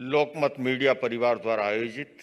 लोकमत media परिवार द्वारा आयोजित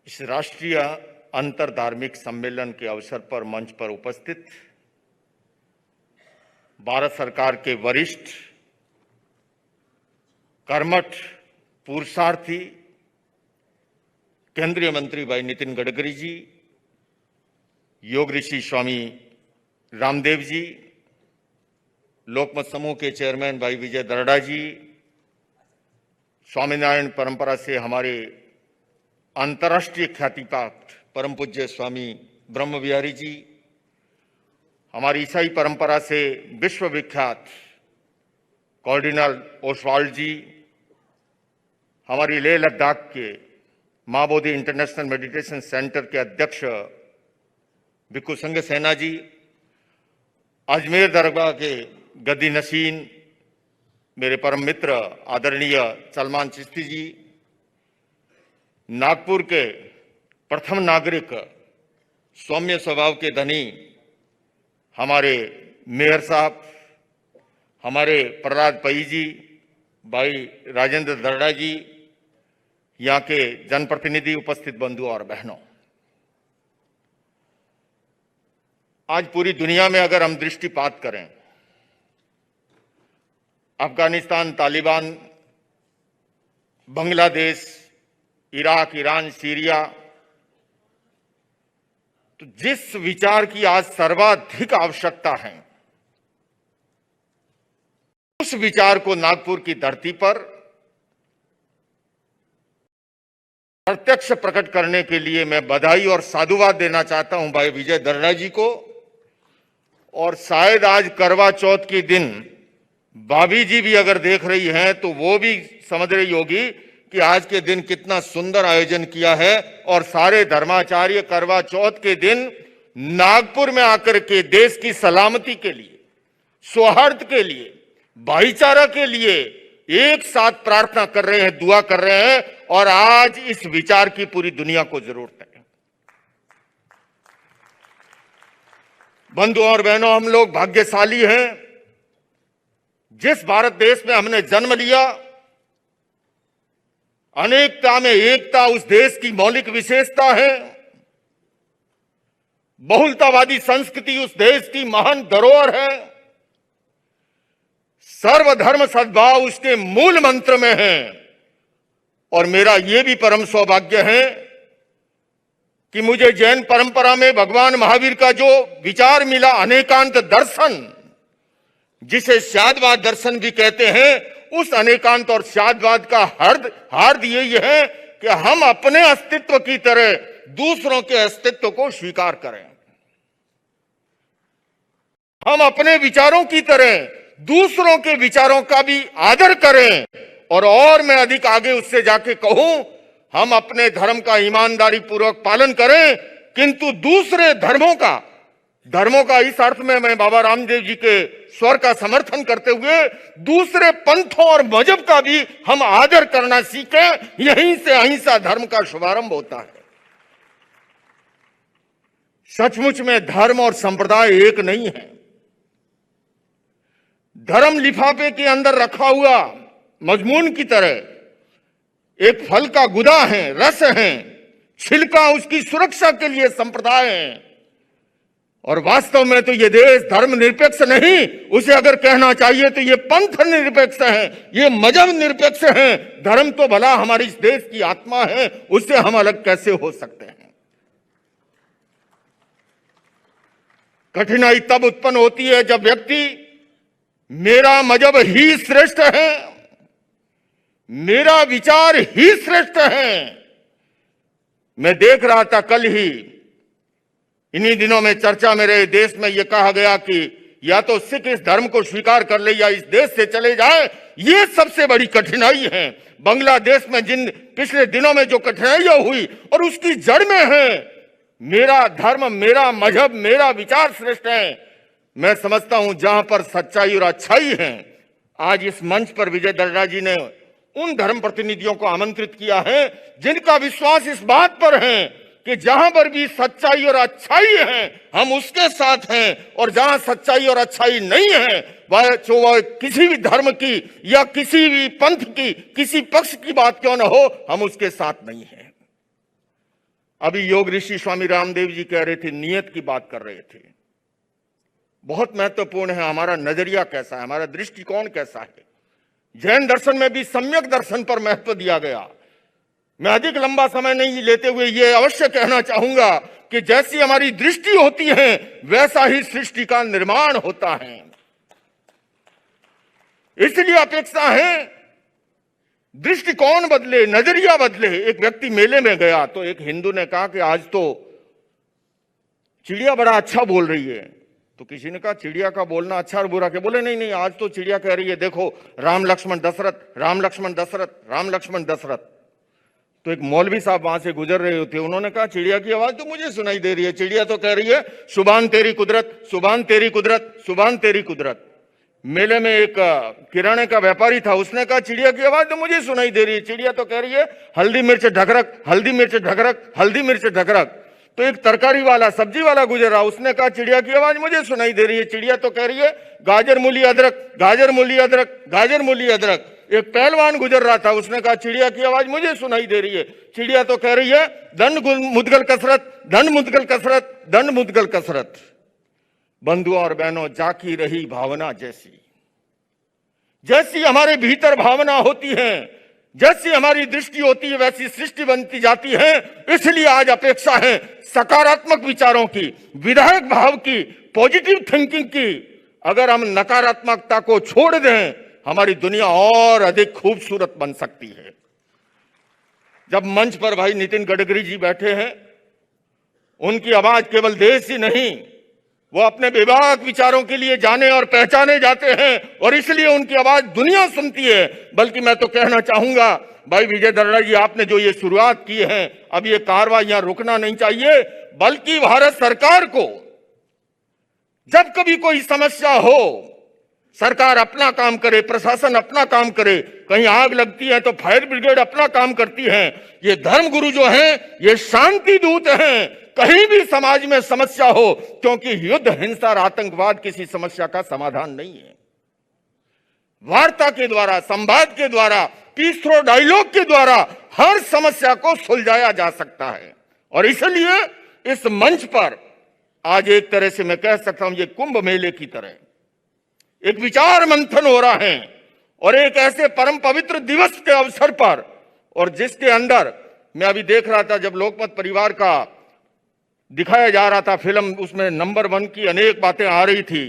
इस राष्ट्रीय अंतर धार्मिक सम्मेलन के अवसर पर मंच पर उपस्थित भारत सरकार के वरिष्ठ कर्मठ पुरुषार्थी केंद्रीय मंत्री भाई नितिन गडकरी जी, योग ऋषि स्वामी रामदेव जी, लोकमत समूह के चेयरमैन भाई विजय दर्डा जी, स्वामीनारायण परंपरा से हमारे अंतर्राष्ट्रीय ख्याति प्राप्त परम पूज्य स्वामी ब्रह्म विहारी जी, हमारी ईसाई परंपरा से विश्व विख्यात कार्डिनल ओसवाल्ड जी, हमारी लेह लद्दाख के मां बोधि इंटरनेशनल मेडिटेशन सेंटर के अध्यक्ष भिक्खु संघ सेना जी, अजमेर दरगाह के गद्दी नशीन मेरे परम मित्र आदरणीय सलमान चिश्ती जी, नागपुर के प्रथम नागरिक सौम्य स्वभाव के धनी हमारे मेयर साहब, हमारे प्रहलाद पई जी, भाई राजेंद्र दर्डा जी, यहाँ के जनप्रतिनिधि, उपस्थित बंधु और बहनों, आज पूरी दुनिया में अगर हम दृष्टिपात करें, Afghanistan, Taliban, Bangladesh, Iraq, Iran, Syria, तो जिस विचार की आज सर्वाधिक आवश्यकता है, उस विचार को नागपुर की धरती पर प्रत्यक्ष प्रकट करने के लिए मैं बधाई और साधुवाद देना चाहता हूं भाई विजय दर्डा जी को। और शायद आज करवा चौथ के दिन भाभी जी भी अगर देख रही हैं तो वो भी समझ रही होगी कि आज के दिन कितना सुंदर आयोजन किया है। और सारे धर्माचार्य करवा चौथ के दिन नागपुर में आकर के देश की सलामती के लिए, सौहार्द के लिए, भाईचारा के लिए एक साथ प्रार्थना कर रहे हैं, दुआ कर रहे हैं। और आज इस विचार की पूरी दुनिया को जरूरत है। बंधुओं और बहनों, हम लोग भाग्यशाली हैं। जिस भारत देश में हमने जन्म लिया, अनेकता में एकता उस देश की मौलिक विशेषता है। बहुलतावादी संस्कृति उस देश की महान धरोहर है। सर्वधर्म सद्भाव उसके मूल मंत्र में है। और मेरा यह भी परम सौभाग्य है कि मुझे जैन परंपरा में भगवान महावीर का जो विचार मिला, अनेकांत दर्शन, जिसे शादवाद दर्शन भी कहते हैं, उस अनेकांत और शादवाद का हार्द यही है कि हम अपने अस्तित्व की तरह दूसरों के अस्तित्व को स्वीकार करें। हम अपने विचारों की तरह दूसरों के विचारों का भी आदर करें। और मैं अधिक आगे उससे जाके कहूं, हम अपने धर्म का ईमानदारी पूर्वक पालन करें, किंतु दूसरे धर्मों का इस अर्थ में मैं बाबा रामदेव जी के स्वर का समर्थन करते हुए दूसरे पंथों और मजहब का भी हम आदर करना सीखें। यहीं से अहिंसा धर्म का शुभारंभ होता है। सचमुच में धर्म और संप्रदाय एक नहीं है। धर्म लिफाफे के अंदर रखा हुआ मजमून की तरह एक फल का गुदा है, रस है, छिलका उसकी सुरक्षा के लिए संप्रदाय है। और वास्तव में तो ये देश धर्म निरपेक्ष नहीं, उसे अगर कहना चाहिए तो ये पंथ निरपेक्ष है, ये मजहब निरपेक्ष है। धर्म तो भला हमारे इस देश की आत्मा है, उससे हम अलग कैसे हो सकते हैं। कठिनाई तब उत्पन्न होती है जब व्यक्ति मेरा मजहब ही श्रेष्ठ है, मेरा विचार ही श्रेष्ठ है। मैं देख रहा था कल ही, इन्हीं दिनों में चर्चा में रहे देश में यह कहा गया कि या तो सिख इस धर्म को स्वीकार कर ले या इस देश से चले जाए। यह सबसे बड़ी कठिनाई है। बांग्लादेश में जिन पिछले दिनों में जो कठिनाइयां हुई, और उसकी जड़ में है मेरा धर्म, मेरा मजहब, मेरा विचार श्रेष्ठ है। मैं समझता हूं जहां पर सच्चाई और अच्छाई है, आज इस मंच पर विजय दर्डा जी ने उन धर्म प्रतिनिधियों को आमंत्रित किया है जिनका विश्वास इस बात पर है कि जहां पर भी सच्चाई और अच्छाई है हम उसके साथ हैं, और जहां सच्चाई और अच्छाई नहीं है वह किसी भी धर्म की या किसी भी पंथ की किसी पक्ष की बात क्यों ना हो, हम उसके साथ नहीं हैं। अभी योग ऋषि स्वामी रामदेव जी कह रहे थे, नियत की बात कर रहे थे। बहुत महत्वपूर्ण है हमारा नजरिया कैसा है, हमारा दृष्टिकोण कैसा है। जैन दर्शन में भी सम्यक दर्शन पर महत्व दिया गया। मैं अधिक लंबा समय नहीं लेते हुए यह अवश्य कहना चाहूंगा कि जैसी हमारी दृष्टि होती है वैसा ही सृष्टि का निर्माण होता है। इसलिए अपेक्षा है दृष्टिकोण बदले, नजरिया बदले। एक व्यक्ति मेले में गया तो एक हिंदू ने कहा कि आज तो चिड़िया बड़ा अच्छा बोल रही है। तो किसी ने कहा चिड़िया का बोलना अच्छा और बुरा क्या? बोले नहीं नहीं, आज तो चिड़िया कह रही है देखो राम लक्ष्मण दशरथ, राम लक्ष्मण दशरथ, राम लक्ष्मण दशरथ। तो एक मौलवी साहब वहां से गुजर रहे होते, उन्होंने कहा चिड़िया की आवाज तो मुझे सुनाई दे रही है, चिड़िया तो कह रही है सुभान तेरी कुदरत, सुभान तेरी कुदरत, सुभान तेरी कुदरत। मेले में एक किराने का व्यापारी था, उसने कहा चिड़िया की आवाज तो मुझे सुनाई दे रही है, चिड़िया तो कह रही है हल्दी मिर्च ढकरक, हल्दी मिर्च ढकरक, हल्दी मिर्च ढकरक। तो एक तरकारी वाला, सब्जी वाला गुजर रहा, उसने कहा चिड़िया की आवाज मुझे सुनाई दे रही है, चिड़िया तो कह रही है गाजर मूली अदरक, गाजर मूली अदरक, गाजर मूली अदरक। एक पहलवान गुजर रहा था, उसने कहा चिड़िया की आवाज मुझे सुनाई दे रही है, चिड़िया तो कह रही है दंड मुदगल कसरत, दंड मुदगल कसरत, दंड मुदगल कसरत। बंधुओं और बहनों, जाकी रही भावना जैसी, जैसी हमारे भीतर भावना होती है, जैसी हमारी दृष्टि होती है, वैसी सृष्टि बनती जाती है। इसलिए आज अपेक्षा है सकारात्मक विचारों की, विधायक भाव की, पॉजिटिव थिंकिंग की। अगर हम नकारात्मकता को छोड़ दें, हमारी दुनिया और अधिक खूबसूरत बन सकती है। जब मंच पर भाई नितिन गडकरी जी बैठे हैं, उनकी आवाज केवल देश ही नहीं, वो अपने बेबाक विचारों के लिए जाने और पहचाने जाते हैं, और इसलिए उनकी आवाज दुनिया सुनती है। बल्कि मैं तो कहना चाहूंगा भाई विजय दर्रा जी, आपने जो ये शुरुआत की है, अब ये कार्रवाई यहां रुकना नहीं चाहिए, बल्कि भारत सरकार को जब कभी कोई समस्या हो, सरकार अपना काम करे, प्रशासन अपना काम करे। कहीं आग लगती है तो फायर ब्रिगेड अपना काम करती है। ये धर्मगुरु जो हैं, ये शांति दूत हैं। कहीं भी समाज में समस्या हो, क्योंकि युद्ध, हिंसा और आतंकवाद किसी समस्या का समाधान नहीं है। वार्ता के द्वारा, संवाद के द्वारा, पीस थ्रो डायलॉग के द्वारा हर समस्या को सुलझाया जा सकता है। और इसलिए इस मंच पर आज एक तरह से मैं कह सकता हूं, ये कुंभ मेले की तरह एक विचार मंथन हो रहा है, और एक ऐसे परम पवित्र दिवस के अवसर पर, और जिसके अंदर मैं अभी देख रहा था जब लोकमत परिवार का दिखाया जा रहा था फिल्म, उसमें नंबर 1 की अनेक बातें आ रही थी।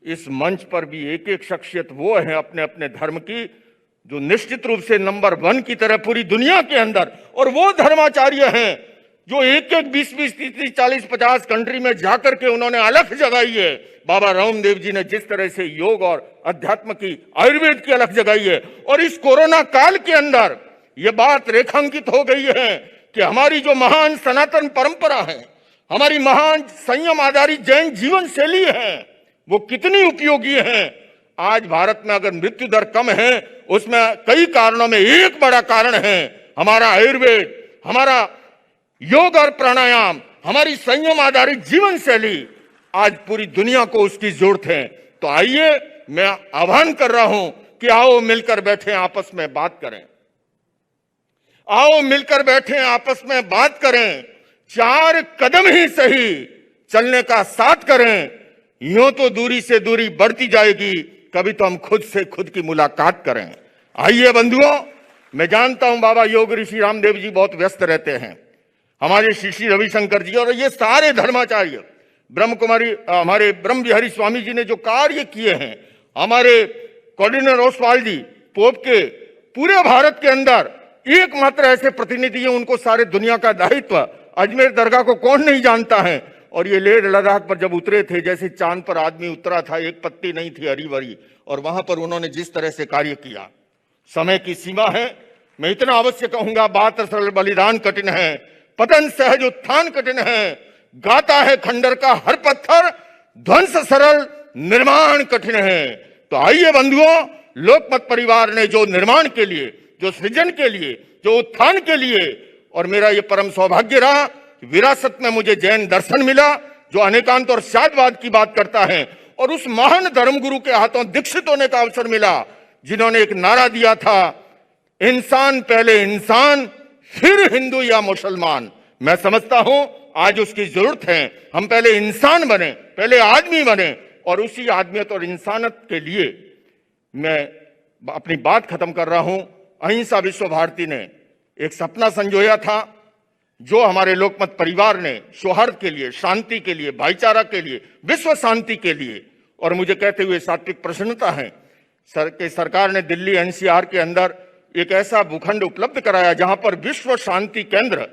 इस मंच पर भी एक एक शख्सियत वो है अपने अपने धर्म की, जो निश्चित रूप से नंबर 1 की तरह पूरी दुनिया के अंदर, और वो धर्माचार्य हैं जो एक एक 20-20, 30-30, 40-50 कंट्री में जाकर के उन्होंने अलख जगाई है। बाबा रामदेव जी ने जिस तरह से योग और अध्यात्म की, आयुर्वेद की अलख जगाई है, और इस कोरोना काल के अंदर यह बात रेखांकित हो गई है कि हमारी जो महान सनातन परंपरा है, हमारी महान संयम आधारित जैन जीवन शैली है, वो कितनी उपयोगी है। आज भारत में अगर मृत्यु दर कम है, उसमें कई कारणों में एक बड़ा कारण है हमारा आयुर्वेद, हमारा योग और प्राणायाम, हमारी संयम आधारित जीवन शैली। आज पूरी दुनिया को उसकी जरूरत है। तो आइए, मैं आह्वान कर रहा हूं कि आओ मिलकर बैठे आपस में बात करें, आओ मिलकर बैठे आपस में बात करें, 4 कदम ही सही चलने का साथ करें। यूं तो दूरी से दूरी बढ़ती जाएगी, कभी तो हम खुद से खुद की मुलाकात करें। आइए बंधुओं, मैं जानता हूं बाबा योग ऋषि रामदेव जी बहुत व्यस्त रहते हैं, हमारे श्री रविशंकर जी, और ये सारे धर्माचार्य, ब्रह्म कुमारी हमारे ब्रह्म बिहारी स्वामी जी ने जो कार्य किए हैं, हमारे कार्डिनल ओसवाल जी, पोप के पूरे भारत के अंदर एकमात्र ऐसे प्रतिनिधि हैं, उनको सारे दुनिया का दायित्व। अजमेर दरगाह को कौन नहीं जानता है। और ये लेह लद्दाख पर जब उतरे थे, जैसे चांद पर आदमी उतरा था, एक पत्ती नहीं थी हरी भरी, और वहां पर उन्होंने जिस तरह से कार्य किया। समय की सीमा है, मैं इतना अवश्य कहूंगा, बात सरल बलिदान कठिन है, पतन सहज उत्थान कठिन है, गाता है खंडर का हर पत्थर, ध्वंस सरल निर्माण कठिन है। तो आइए बंधुओं, लोकमत परिवार ने जो निर्माण के लिए, जो सृजन के लिए, जो उत्थान के लिए, और मेरा ये परम सौभाग्य रहा विरासत में मुझे जैन दर्शन मिला जो अनेकांत और शादवाद की बात करता है, और उस महान धर्मगुरु के हाथों दीक्षित होने का अवसर मिला जिन्होंने एक नारा दिया था, इंसान पहले इंसान फिर हिंदू या मुसलमान। मैं समझता हूं आज उसकी जरूरत है, हम पहले इंसान बने, पहले आदमी बने, और उसी आदमियत और इंसानियत के लिए मैं अपनी बात खत्म कर रहा हूं। अहिंसा विश्व भारती ने एक सपना संजोया था जो हमारे लोकमत परिवार ने सौहार्द के लिए, शांति के लिए, भाईचारा के लिए, विश्व शांति के लिए, और मुझे कहते हुए सात्विक प्रसन्नता है सरकार ने दिल्ली एनसीआर के अंदर एक ऐसा भूखंड उपलब्ध कराया जहां पर विश्व शांति केंद्र,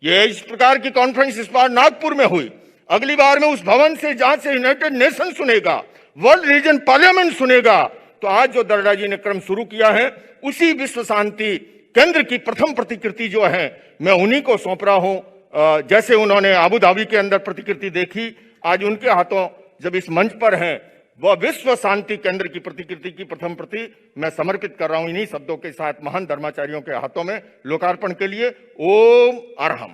ये इस प्रकार की कॉन्फ्रेंस इस बार नागपुर में हुई, अगली बार में उस भवन से जहां से यूनाइटेड नेशन सुनेगा, वर्ल्ड रीजन पार्लियामेंट सुनेगा। तो आज जो दर्रा जी ने क्रम शुरू किया है उसी विश्व शांति केंद्र की प्रथम प्रतिकृति जो है मैं उन्हीं को सौंप रहा हूं। जैसे उन्होंने आबू धाबी के अंदर प्रतिकृति देखी, आज उनके हाथों जब इस मंच पर है वह विश्व शांति केंद्र की प्रतिकृति की प्रथम प्रति मैं समर्पित कर रहा हूं इन्हीं शब्दों के साथ महान धर्माचार्यों के हाथों में लोकार्पण के लिए। ओम अरहम।